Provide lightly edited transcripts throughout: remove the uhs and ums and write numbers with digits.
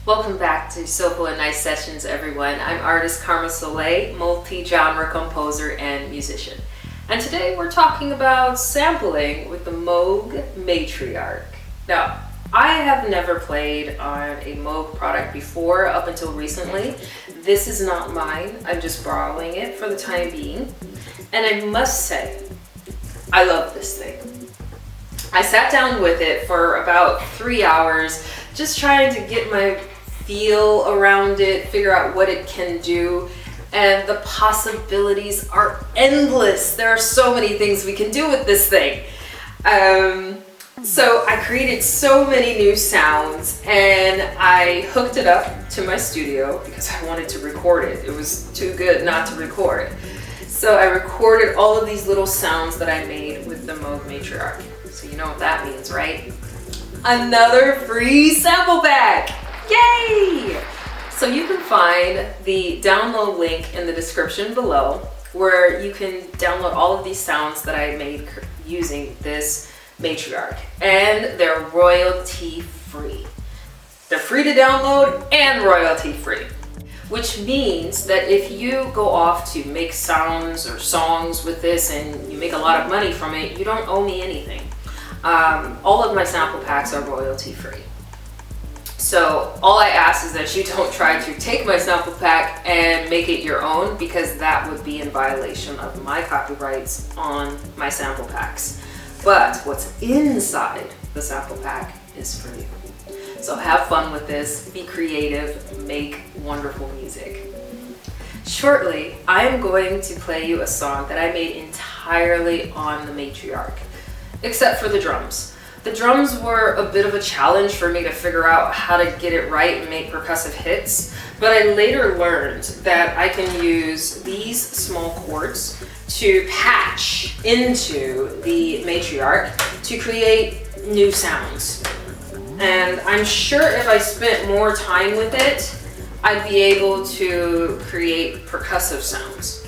Welcome back to Soulful and Nice Sessions, everyone. I'm artist Karma Soleil, multi-genre composer and musician. And today we're talking about sampling with the Moog Matriarch. Now, I have never played on a Moog product before up until recently. This is not mine. I'm just borrowing it for the time being. And I must say, I love this thing. I sat down with it for about 3 hours, just trying to get my feel around it, figure out what it can do, and the possibilities are endless. There are so many things we can do with this thing. So I created so many new sounds, and I hooked it up to my studio because I wanted to record it. It was too good not to record. So I recorded all of these little sounds that I made with the Moog Matriarch. So you know what that means, right? Another free sample pack! Yay! So you can find the download link in the description below, where you can download all of these sounds that I made using this Matriarch. And they're royalty free. They're free to download and royalty free. Which means that if you go off to make sounds or songs with this and you make a lot of money from it, you don't owe me anything. All of my sample packs are royalty free. So all I ask is that you don't try to take my sample pack and make it your own, because that would be in violation of my copyrights on my sample packs. But what's inside the sample pack is for you. So have fun with this, be creative, make wonderful music. Shortly, I am going to play you a song that I made entirely on the Matriarch, except for the drums. The drums were a bit of a challenge for me to figure out how to get it right and make percussive hits, but I later learned that I can use these small chords to patch into the Matriarch to create new sounds. And I'm sure if I spent more time with it, I'd be able to create percussive sounds.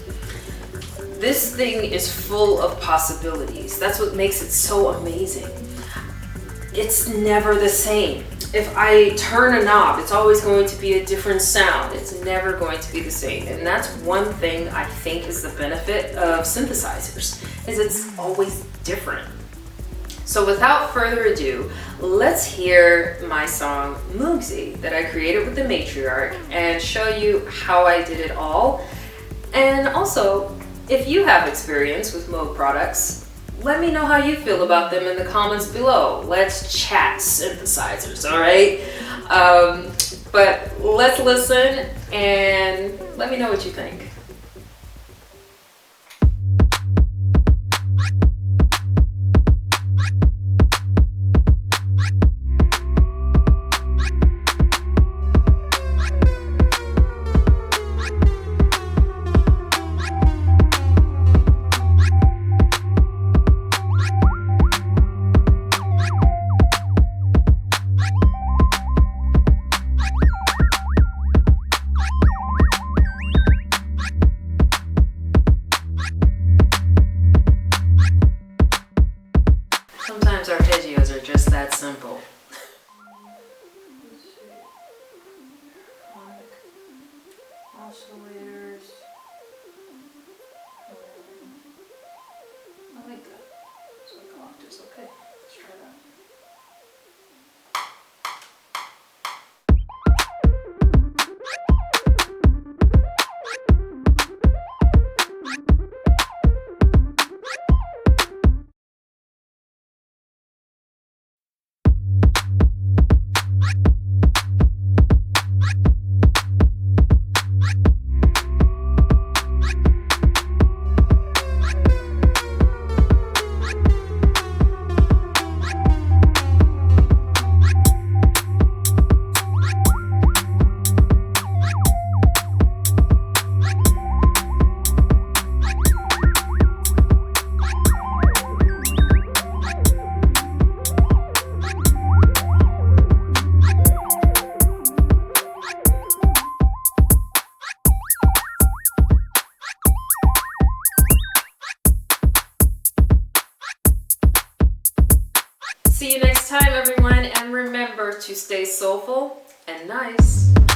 This thing is full of possibilities. That's what makes it so amazing. It's never the same. If I turn a knob, it's always going to be a different sound. It's never going to be the same. And that's one thing I think is the benefit of synthesizers, is it's always different. So without further ado, let's hear my song Moogsy that I created with the Matriarch and show you how I did it all. And also, if you have experience with Moog products, let me know how you feel about them in the comments below. Let's chat synthesizers, all right? But let's listen and let me know what you think. Sometimes arpeggios are just that simple. Oscillators. I like that. It's like octaves. Okay, let's try that. See you next time, everyone, and remember to stay soulful and and nice.